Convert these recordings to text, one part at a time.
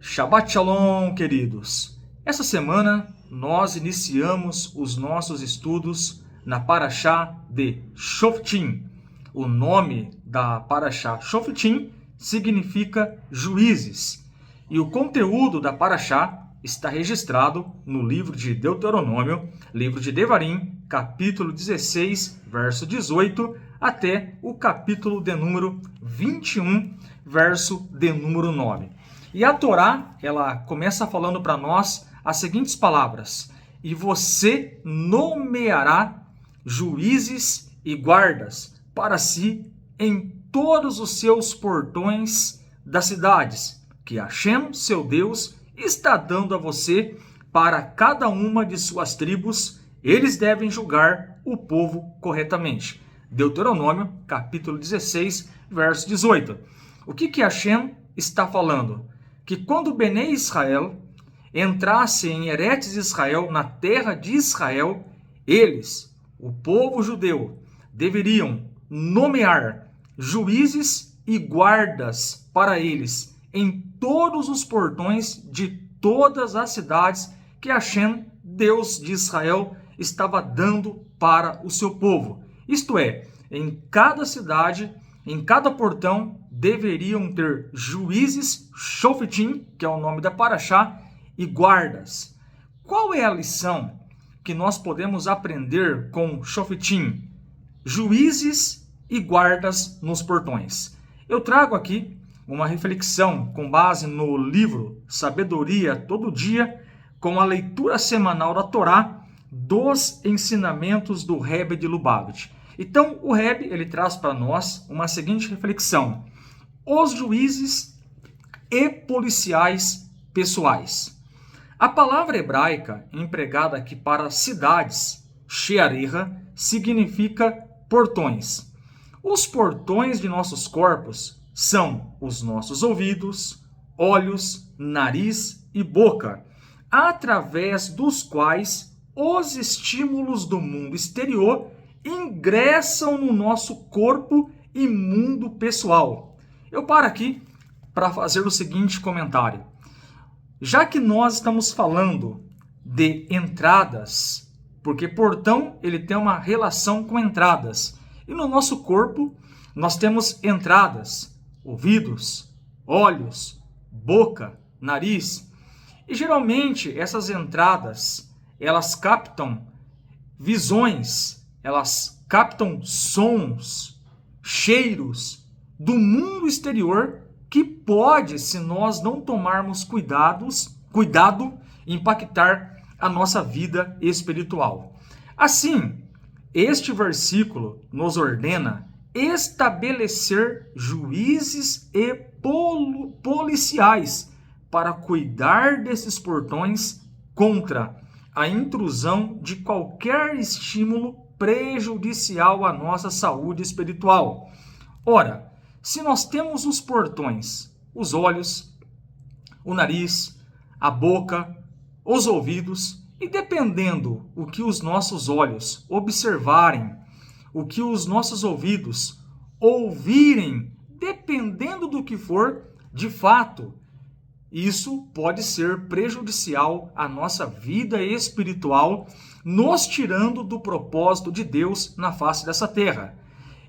Shabbat Shalom, queridos! Essa semana nós iniciamos os nossos estudos na Parashá de Shoftim. O nome da Parashá Shoftim significa juízes. E o conteúdo da Parashá está registrado no livro de Deuteronômio, livro de Devarim, capítulo 16, verso 18, até o capítulo de número 21, verso de número 9. E a Torá, ela começa falando para nós as seguintes palavras: e você nomeará juízes e guardas para si em todos os seus portões das cidades, que Hashem, seu Deus, está dando a você para cada uma de suas tribos. Eles devem julgar o povo corretamente. Deuteronômio, capítulo 16, verso 18. O que Hashem está falando? Que quando Bnei Israel entrasse em Eretz Israel, na terra de Israel, eles, o povo judeu, deveriam nomear juízes e guardas para eles em todos os portões de todas as cidades que Hashem, Deus de Israel, estava dando para o seu povo. Isto é, em cada cidade, em cada portão, deveriam ter juízes, Shoftim, que é o nome da Parashá, e guardas. Qual é a lição que nós podemos aprender com Shoftim? Juízes e guardas nos portões. Eu trago aqui uma reflexão com base no livro Sabedoria Todo Dia, com a leitura semanal da Torá, dos ensinamentos do Rebbe de Lubavitch. Então, o Rebbe, ele traz para nós uma seguinte reflexão: os juízes e policiais pessoais. A palavra hebraica empregada aqui para cidades, sheariha, significa portões. Os portões de nossos corpos são os nossos ouvidos, olhos, nariz e boca, através dos quais os estímulos do mundo exterior ingressam no nosso corpo e mundo pessoal. Eu paro aqui para fazer o seguinte comentário. Já que nós estamos falando de entradas, porque portão ele tem uma relação com entradas, e no nosso corpo nós temos entradas, ouvidos, olhos, boca, nariz, e geralmente essas entradas elas captam visões, elas captam sons, cheiros do mundo exterior que pode, se nós não tomarmos cuidado, impactar a nossa vida espiritual. Assim, este versículo nos ordena estabelecer juízes e policiais para cuidar desses portões contra a intrusão de qualquer estímulo prejudicial à nossa saúde espiritual. Ora, se nós temos os portões, os olhos, o nariz, a boca, os ouvidos, e dependendo o que os nossos olhos observarem, o que os nossos ouvidos ouvirem, dependendo do que for, de fato, isso pode ser prejudicial à nossa vida espiritual, nos tirando do propósito de Deus na face dessa terra.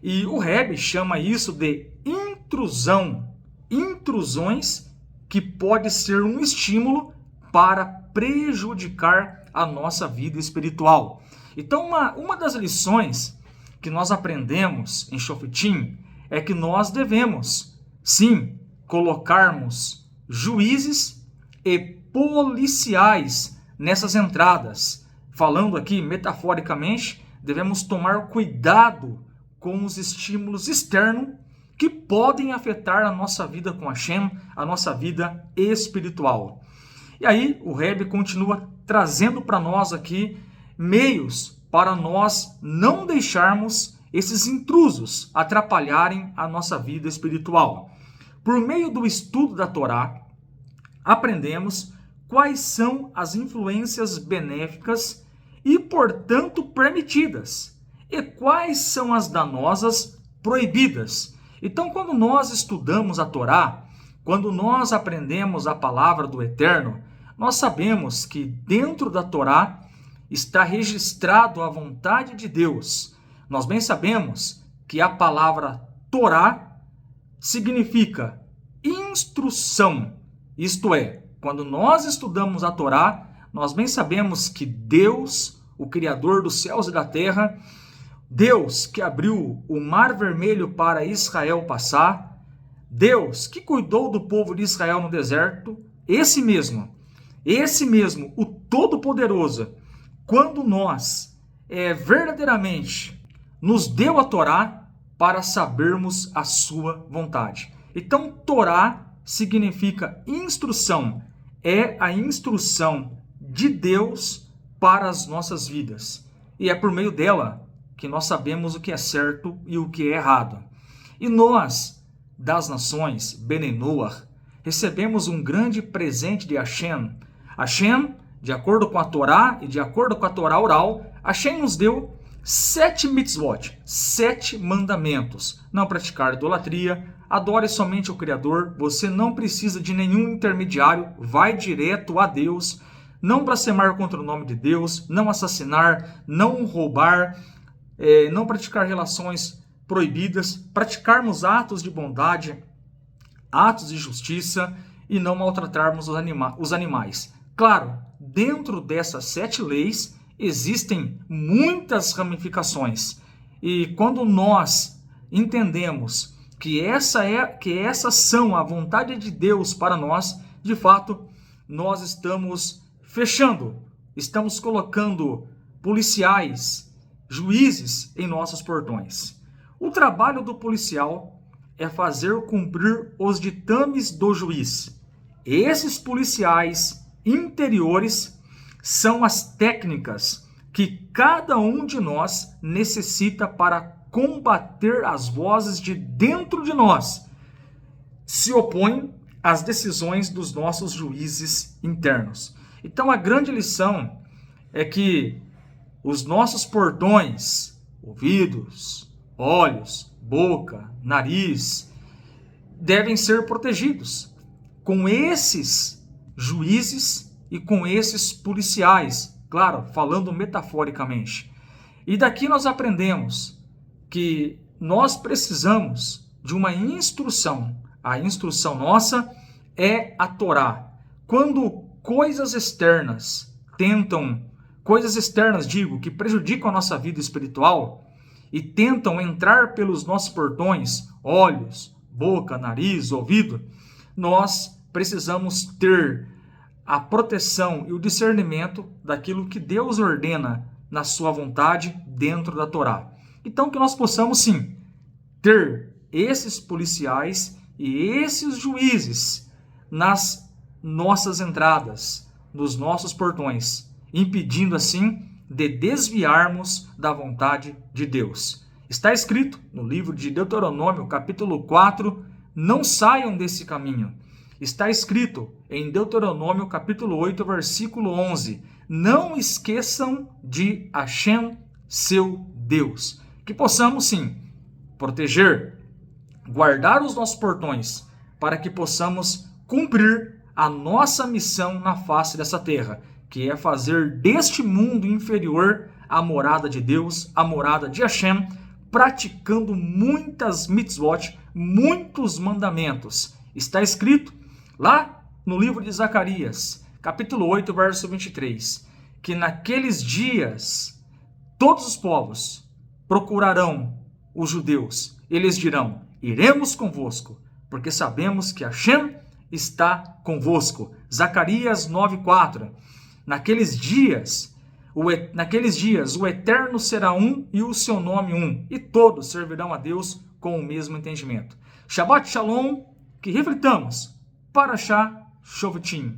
E o Rebbe chama isso de intrusão, intrusões que pode ser um estímulo para prejudicar a nossa vida espiritual. Então, uma das lições que nós aprendemos em Shoftim é que nós devemos, sim, colocarmos juízes e policiais nessas entradas. Falando aqui metaforicamente, devemos tomar cuidado com os estímulos externos que podem afetar a nossa vida com Hashem, a nossa vida espiritual. E aí o Rebbe continua trazendo para nós aqui meios para nós não deixarmos esses intrusos atrapalharem a nossa vida espiritual. Por meio do estudo da Torá, aprendemos quais são as influências benéficas e, portanto, permitidas, e quais são as danosas proibidas. Então, quando nós estudamos a Torá, Quando nós aprendemos a palavra do Eterno, nós sabemos que dentro da Torá está registrado a vontade de Deus. Nós bem sabemos que a palavra Torá significa instrução. Isto é, quando nós estudamos a Torá, nós bem sabemos que Deus, o Criador dos céus e da terra, Deus que abriu o Mar Vermelho para Israel passar, Deus que cuidou do povo de Israel no deserto, esse mesmo, o Todo-Poderoso, quando nós verdadeiramente nos deu a Torá para sabermos a sua vontade. Então, Torá significa instrução, é a instrução de Deus para as nossas vidas. E é por meio dela que nós sabemos o que é certo e o que é errado. E nós, das nações, Bnei Noach, recebemos um grande presente de Hashem. Hashem, de acordo com a Torá e de acordo com a Torá oral, Hashem nos deu 7 mitzvot, 7 mandamentos. Não praticar idolatria, adore somente o Criador, você não precisa de nenhum intermediário, vai direto a Deus, não blasfemar contra o nome de Deus, não assassinar, não roubar, não praticar relações proibidas, praticarmos atos de bondade, atos de justiça e não maltratarmos os animais. Claro, dentro dessas 7 leis existem muitas ramificações. E quando nós entendemos que essas são a vontade de Deus para nós, de fato, nós estamos fechando, estamos colocando policiais, juízes em nossos portões. O trabalho do policial é fazer cumprir os ditames do juiz. Esses policiais interiores são as técnicas que cada um de nós necessita para combater as vozes de dentro de nós, se opõem às decisões dos nossos juízes internos. Então a grande lição é que os nossos portões, ouvidos, olhos, boca, nariz, devem ser protegidos com esses juízes e com esses policiais, claro, falando metaforicamente. E daqui nós aprendemos que nós precisamos de uma instrução. A instrução nossa é a Torá. Quando coisas externas que prejudicam a nossa vida espiritual e tentam entrar pelos nossos portões, olhos, boca, nariz, ouvido, nós precisamos ter a proteção e o discernimento daquilo que Deus ordena na sua vontade dentro da Torá. Então que nós possamos sim ter esses policiais e esses juízes nas nossas entradas, nos nossos portões, impedindo assim de desviarmos da vontade de Deus. Está escrito no livro de Deuteronômio, capítulo 4, não saiam desse caminho. Está escrito em Deuteronômio, capítulo 8, versículo 11, não esqueçam de Hashem, seu Deus. Que possamos sim proteger, guardar os nossos portões, para que possamos cumprir a nossa missão na face dessa terra, que é fazer deste mundo inferior a morada de Deus, a morada de Hashem, praticando muitas mitzvot, muitos mandamentos. Está escrito lá no livro de Zacarias, capítulo 8, verso 23, que naqueles dias todos os povos procurarão os judeus. Eles dirão, iremos convosco, porque sabemos que Hashem está convosco. Zacarias 9:4. Naqueles dias o Eterno será um e o seu nome um, e todos servirão a Deus com o mesmo entendimento. Shabbat Shalom, que reflitamos. Parashá Shoftim.